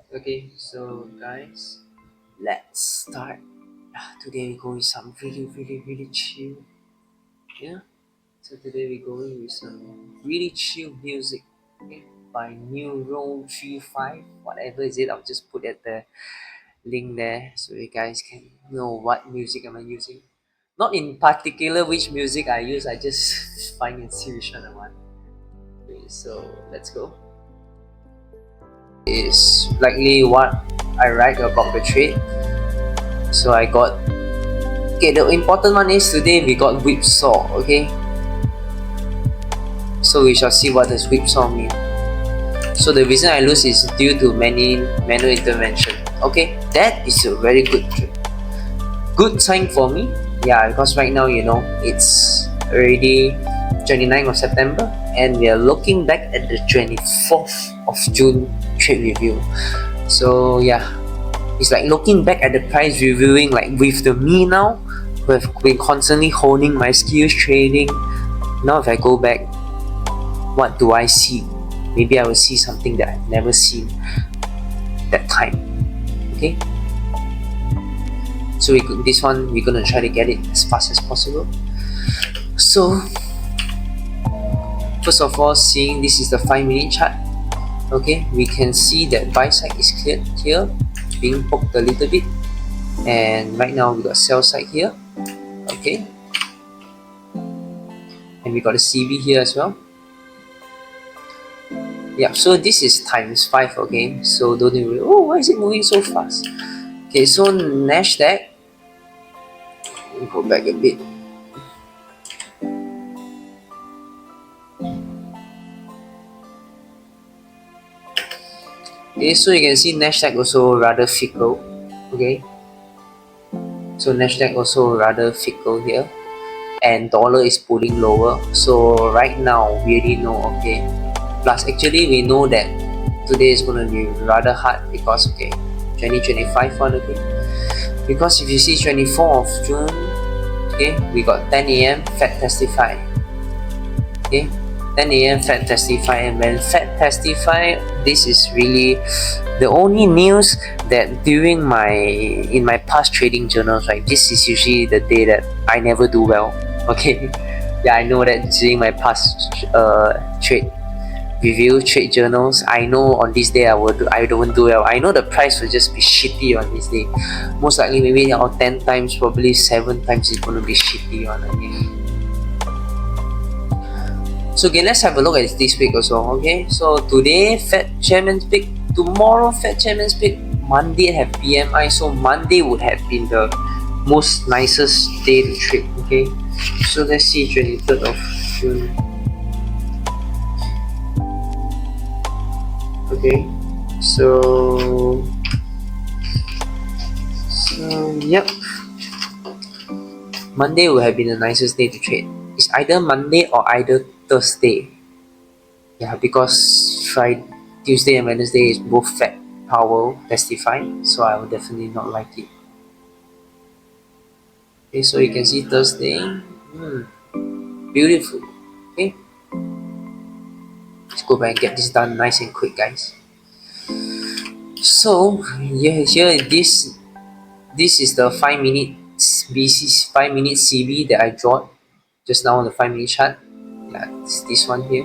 Okay, so guys, let's start. Today we're going with some really chill. Yeah. So today we're going with some really chill music. Okay, by New Roll 35, whatever is it. I'll just put at the link there so you guys can know what music am I using. Not in particular which music I use. I just find and see which one I want. Okay, so let's go. Is likely what I write about the trade. So I got okay. The important one is today we got whipsaw. Okay, so we shall see what does whipsaw mean. So the reason I lose is due to many manual intervention. Okay, that is a very good sign for me. Yeah, because right now it's already 29th of September and we are looking back at the 24th of June trade review. So yeah, it's like looking back at the price reviewing, like with the me now who have been constantly honing my skills trading. Now if I go back, what do I see? Maybe I will see something that I've never seen that time. Okay, so this one we're gonna try to get it as fast as possible. So first of all, seeing this is the 5-minute chart. Okay, we can see that buy side is cleared here, being poked a little bit, and right now we got sell side here. Okay, and we got a CV here as well. Yeah, so this is times 5. Okay, so don't worry, oh, why is it moving so fast? Okay, so Nasdaq, we go back a bit. Okay, so you can see Nasdaq also rather fickle. Okay, so Nasdaq also rather fickle here, and dollar is pulling lower. So right now we already know. Okay, plus actually we know that today is going to be rather hard because 2025 one. Okay, because if you see 24th of June, okay, we got 10 a.m. Fed testify. Okay, 10 a.m. Fed testify, and when Fed testify, this is really the only news that in my past trading journals, right? This is usually the day that I never do well. Okay, yeah, I know that during my past trade journals, I know on this day I don't do well. I know the price will just be shitty on this day. Most likely, maybe out 10 times, probably 7 times it's gonna be shitty on. I mean, so okay, let's have a look at this week also. Okay, so today Fed chairman's pick, tomorrow Fed chairman's pick, Monday have PMI, so Monday would have been the most nicest day to trade. Okay, so let's see 23rd of June. Okay, so yep, Monday would have been the nicest day to trade. It's either Monday or either Thursday. Yeah, because Friday, Tuesday and Wednesday is both Fed Powell testifying, so I would definitely not like it. Okay, so you can see Thursday. Beautiful. Okay, let's go back and get this done nice and quick, guys. So yeah, here this is the 5-minute BC 5-minute CB that I drawn just now on the 5-minute chart. Yeah, it's this one here.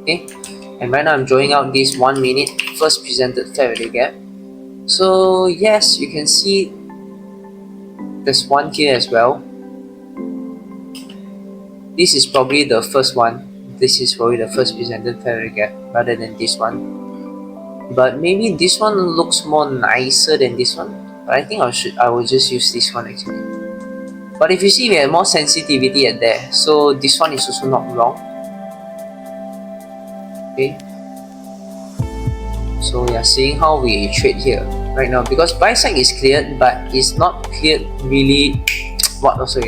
Okay, and right now I'm drawing out this 1 minute first presented fair value gap. So yes, you can see there's one here as well. This is probably the first one. This is probably the first presented fair value gap rather than this one. But maybe this one looks more nicer than this one. But I think I will just use this one actually. But if you see, we have more sensitivity at there, so this one is also not wrong. Okay. So yeah, seeing how we trade here right now, because buy side is cleared, but it's not cleared really. What also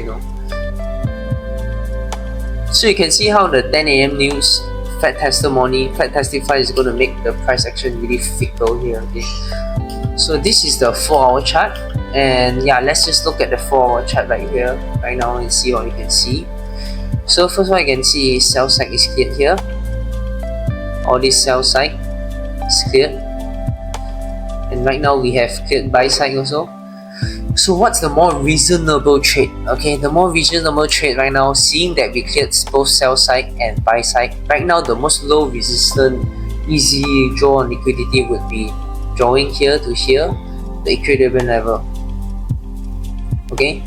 So you can see how the 10 a.m. news, Fed testify is going to make the price action really fickle here. Okay. So this is the 4-hour chart, and yeah, let's just look at the 4-hour chart right here, right now, and see what you can see. So first one I can see is sell side is cleared here. All this sell side is cleared. and right now we have cleared buy side also. So what's the more reasonable trade? Okay, the more reasonable trade right now, seeing that we cleared both sell side and buy side, right now the most low resistant easy draw on liquidity would be drawing here to here, the equilibrium level. Okay,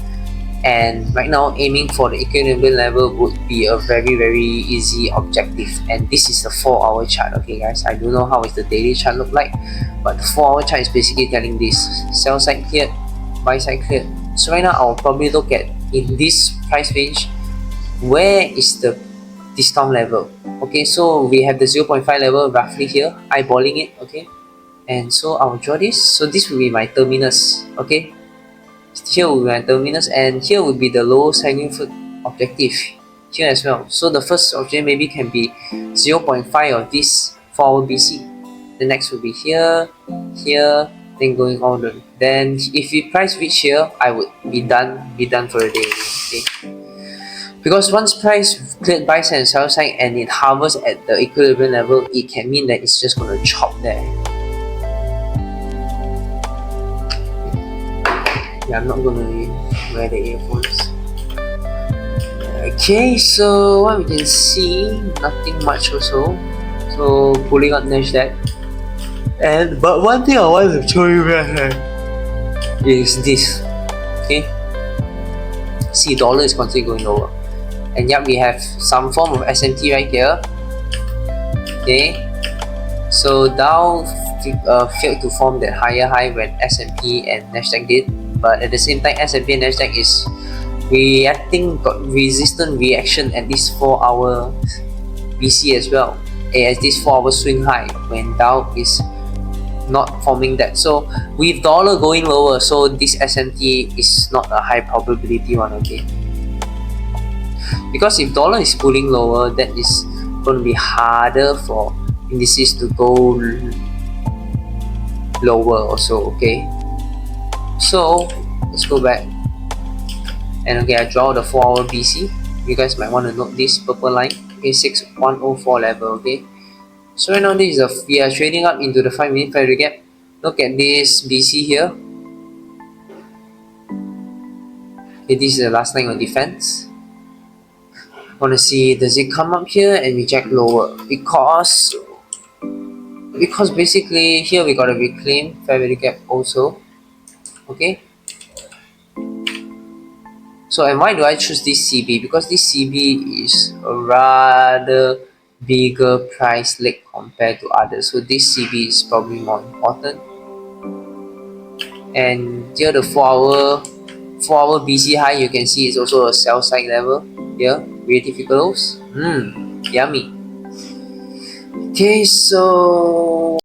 and right now aiming for the equilibrium level would be a very easy objective, and this is the 4-hour chart. Okay guys, I don't know how is the daily chart look like, but the 4-hour chart is basically telling this: sell side cleared, buy side cleared. So right now I'll probably look at, in this price range, where is the discount level. Okay, so we have the 0.5 level roughly here, eyeballing it. Okay, and so I'll draw this. So this will be my terminus. Okay, here will be my terminus, and here will be the lowest hanging fruit objective here as well. So the first objective maybe can be 0.5 of this 4-hour BC. The next will be here, here, then going on. Then if we price reach here, I would be done for the day. Okay, because once price cleared buy side and sell side and it hovers at the equilibrium level, it can mean that it's just going to chop there. Yeah, I'm not gonna wear the earphones. Okay, so what we can see, nothing much also. So pulling up Nasdaq. But one thing I want to show you guys is this. Okay, see, dollar is constantly going lower, and yet we have some form of SMT right here. Okay, so Dow failed to form that higher high when S&P and Nasdaq did. But at the same time, S&P and Nasdaq is reacting, got resistant reaction at this 4-hour BC as well, as this 4-hour swing high when Dow is not forming that. So with dollar going lower, so this SMT is not a high probability one. Okay, because if dollar is pulling lower, that is going to be harder for indices to go lower also. Okay, so let's go back, and okay, I draw the 4-hour BC. You guys might want to note this purple line. Okay, 6104 level. Okay, so right now this is we are trading up into the 5-minute value gap. Look at this BC here. Okay, this is the last line of defense. Want to see, does it come up here and reject lower? Because basically here we got a reclaim fair value gap also. Okay, so and why do I choose this CB? Because this CB is a rather bigger price leg compared to others, so this CB is probably more important. And here the 4-hour BC high, you can see, is also a sell side level here, relatively close. Yummy. Okay, so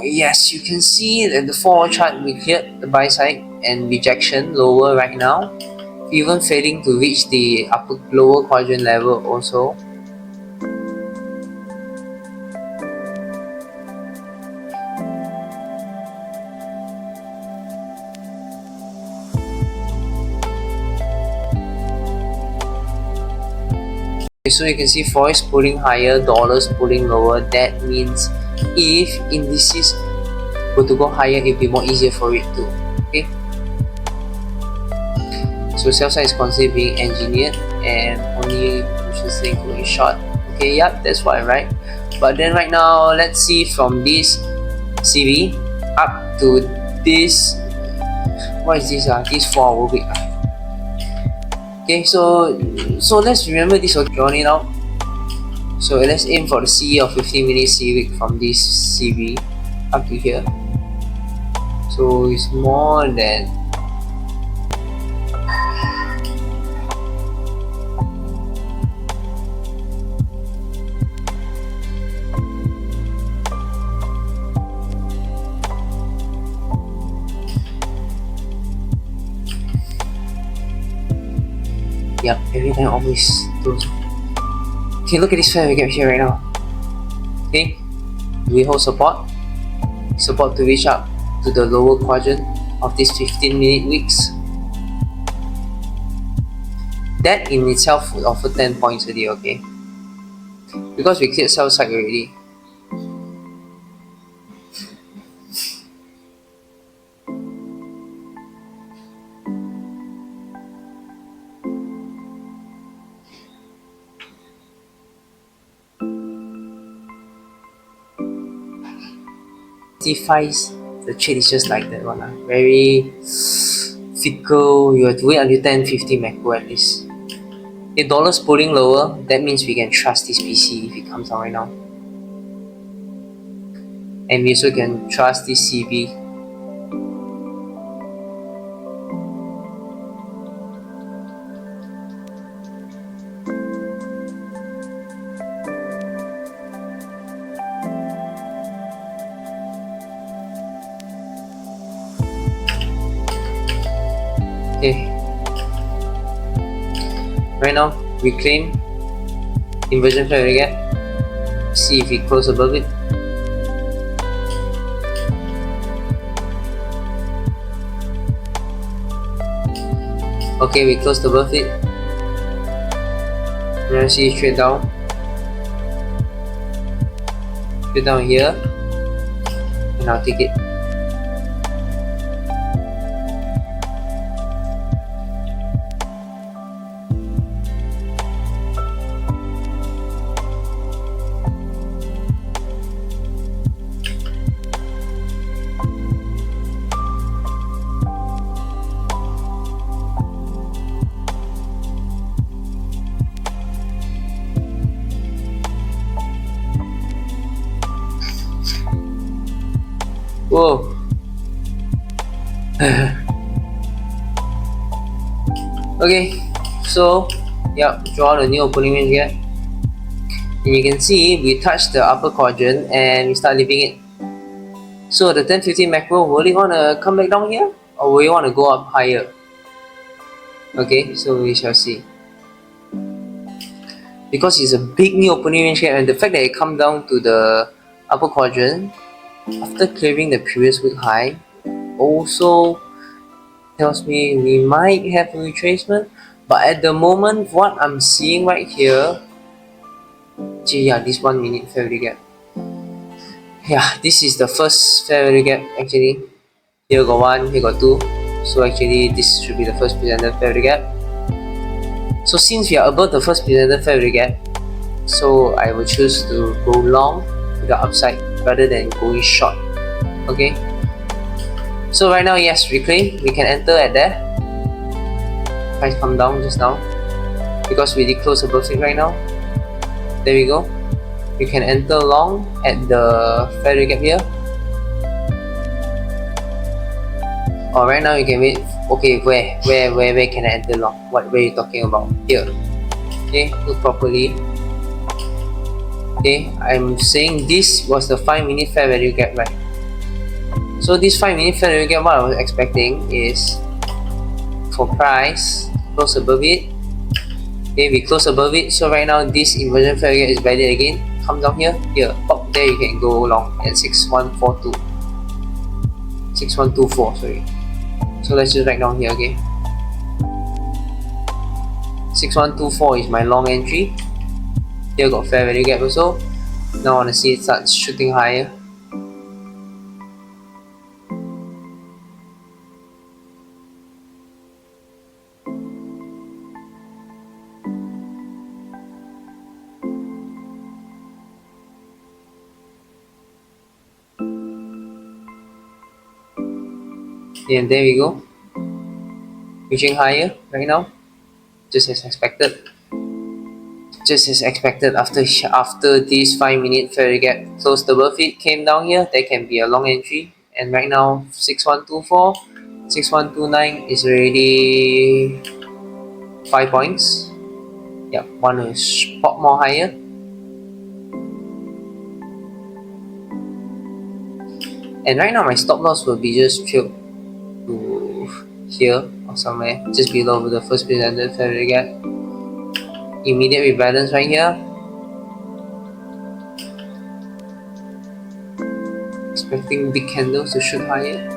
yes, you can see that the 4-hour chart we cleared the buy side and rejection lower right now, even failing to reach the lower quadrant level also. So you can see forex pulling higher, dollars pulling lower. That means if indices were to go higher, it'd be more easier for it too. Okay, so sell side is constantly being engineered and only interesting going short. Okay, yeah, that's what I write. But then right now, let's see from this CB up to this. What is this? This 4-hour week. Okay, so let's remember this. Okay, drawing it out. So let's aim for the CE of 15-minute CB from this CB up to here. So it's more than yep, every time always those. Okay, look at this fair we get here right now. Okay, we hold support to reach up to the lower quadrant of this 15-minute wicks. That in itself would offer 10 points already. Okay, because we cleared sell side already. testifies. The trade is just like that one. Very fickle. You have to wait until 10-50 macro at least. If dollar's pulling lower, that means we can trust this PC if it comes down right now. And we also can trust this CB. Okay. Right now, we claim inversion fair value gap. See if we close above it. Okay, we closed above it. Now see straight down. Straight down here. And I'll take it. Whoa. Okay, so yeah, draw the new opening range gap. And you can see we touch the upper quadrant and we start leaving it. So the 10-15 macro, will it want to come back down here or will it want to go up higher? Okay, so we shall see. Because it's a big new opening range gap and the fact that it come down to the upper quadrant after clearing the previous week high also tells me we might have a retracement, but at the moment what I'm seeing right here, this 1 minute fair value gap. Yeah, this is the first fair value gap actually. Here got 1, here got 2, so actually this should be the first presented fair value gap. So since we are above the first presented fair value gap, so I will choose to go long to the upside rather than going short. Okay, so right now, yes, reclaim, we can enter at there. Price come down just now because we did close above it right now. There we go. You can enter long at the fair value gap here, or right now you can wait. Okay, where can I enter long? What are you talking about? Here. Okay, look properly. Okay, I'm saying this was the 5 minute fair value gap, right? So this 5 minute fair value gap, what I was expecting is for price close above it. Okay, we close above it. So right now this inversion fair value gap is valid again. Come down here, pop there. You can go long at 6142, 6124. Sorry. So let's just write down here. Okay, 6124 is my long entry. Here got fair value gap also. Now I want to see it start shooting higher. And there we go, reaching higher right now, just as expected. After this 5 minute fair value gap closed above it, came down here, there can be a long entry. And right now 6124, 6129 is already 5 points. Yeah, want to pop more higher. And right now my stop loss will be just trailed to here or somewhere just below the first presented fair value gap. Immediate rebalance right here. Expecting big candles to shoot higher.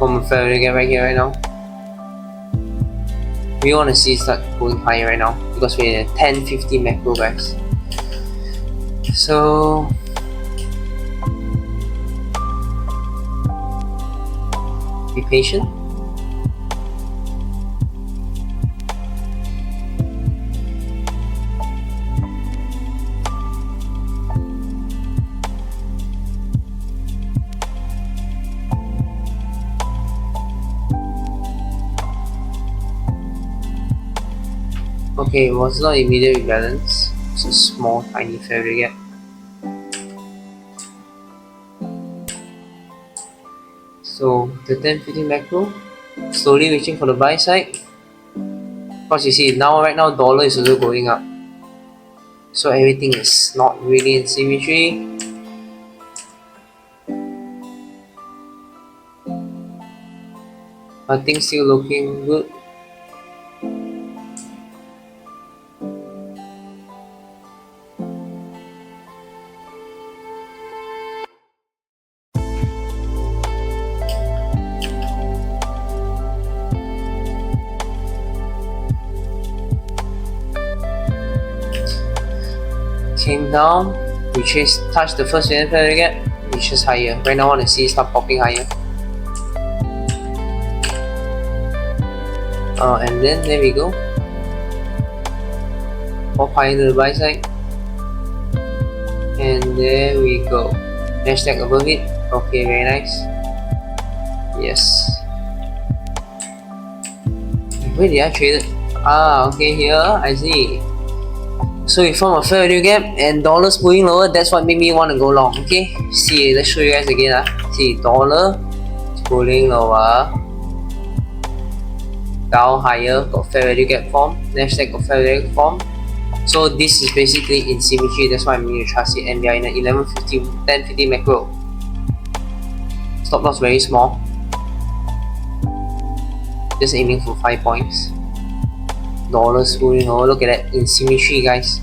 from a fair value gap right here right now. We want to see it start going higher right now because we're in a 10-50 macro, guys. So be patient. Okay, it was not immediate rebalance. It's a small, tiny fair value gap. So the 10-50 macro, slowly reaching for the buy side. Because you see now, right now, dollar is also going up. So everything is not really in symmetry. But things still looking good. Came down, touched the first fair value gap, reaches higher. Right now I want to see it start popping higher. And then there we go. Pop higher to the buy side. And there we go. Hashtag above it. Okay, very nice. Yes. Where did I trade it? Okay, here I see. So we form a fair value gap and dollars moving lower. That's what made me want to go long. Okay, see, let's show you guys again. See, dollar is pulling lower, down higher, got fair value gap form. Nasdaq got fair value gap form. So this is basically in symmetry. That's why I'm going to trust it. And we are in an 1150, 1050 macro. Stop loss very small. Just aiming for 5 points. Dollars moving over. Look at that in symmetry, guys.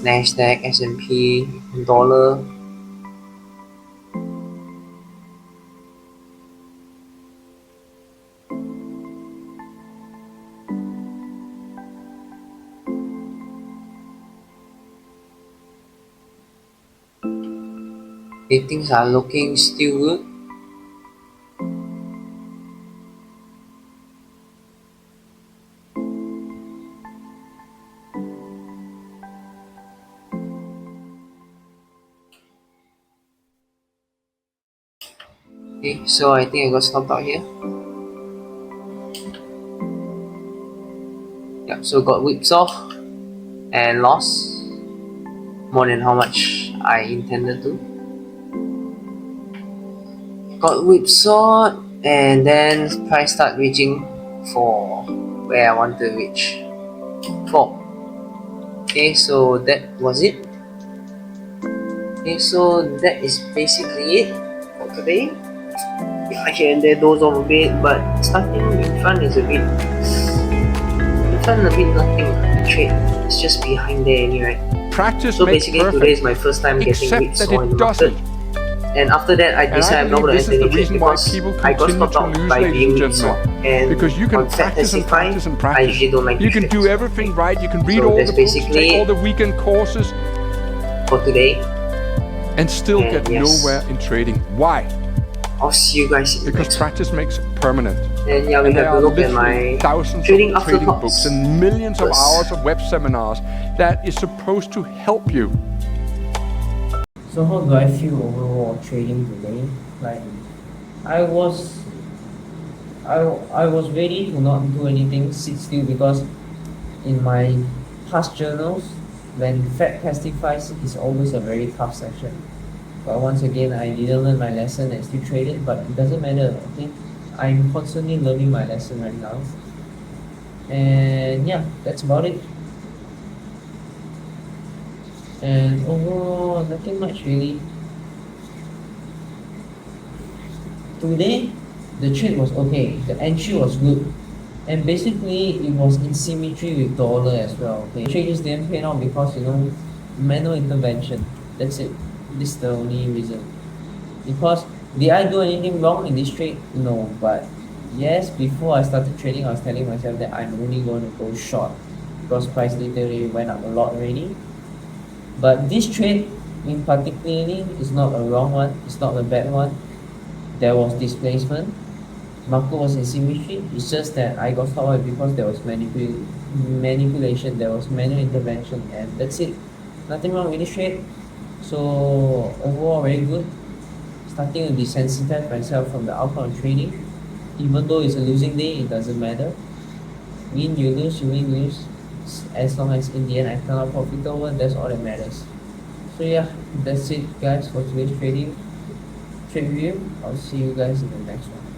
Nasdaq, S&P, dollar. Things are looking still good. Okay, so I think I got stopped out here. Yeah, so got whipsaw and lost more than how much I intended to. Got whipsaw and then price start reaching for where I want to reach for. Okay, so that was it. Okay, so that is basically it for today. Yeah, here and there doze off a bit, but starting in front is a bit nothing to trade. It's just behind there anyway. Practice so makes basically perfect, today is my first time getting whipsaw in the market. And after that, I decided I'm not going to enter any trade because I got stopped out by being whipsaw. And because you can on practice and practice and practice. I usually don't like you can do everything right. You can read all the books, take all the weekend courses for today, and still get nowhere in trading. Why? I'll see you guys in because practice makes permanent. And yeah, we have to look at my thousands trading of trading thoughts books and millions of hours of web seminars that is supposed to help you. So how do I feel overall trading today? Like, I was ready to not do anything, sit still, because in my past journals, when Fed testifies, it's always a very tough session. But once again, I didn't learn my lesson and still traded, but it doesn't matter, okay? I'm constantly learning my lesson right now. And yeah, that's about it. And overall, nothing much really. Today, the trade was okay. The entry was good. And basically, it was in symmetry with dollar as well. Okay, trade just didn't pay out because, manual intervention. That's it. This is the only reason. Because did I do anything wrong in this trade? No, but Yes, before I started trading, I was telling myself that I'm only going to go short because price literally went up a lot already. But this trade in particularly is not a wrong one, it's not a bad one. There was displacement, market was in symmetry. It's just that I got stopped because there was manipulation, there was manual intervention, and that's it. Nothing wrong with this trade. So overall, very good. Starting to desensitize myself from the outcome of trading. Even though it's a losing day, it doesn't matter. Win, you lose, you win, you lose. As long as in the end I turn out profitable, that's all that matters. So yeah, that's it guys for today's trading trade review. I'll see you guys in the next one.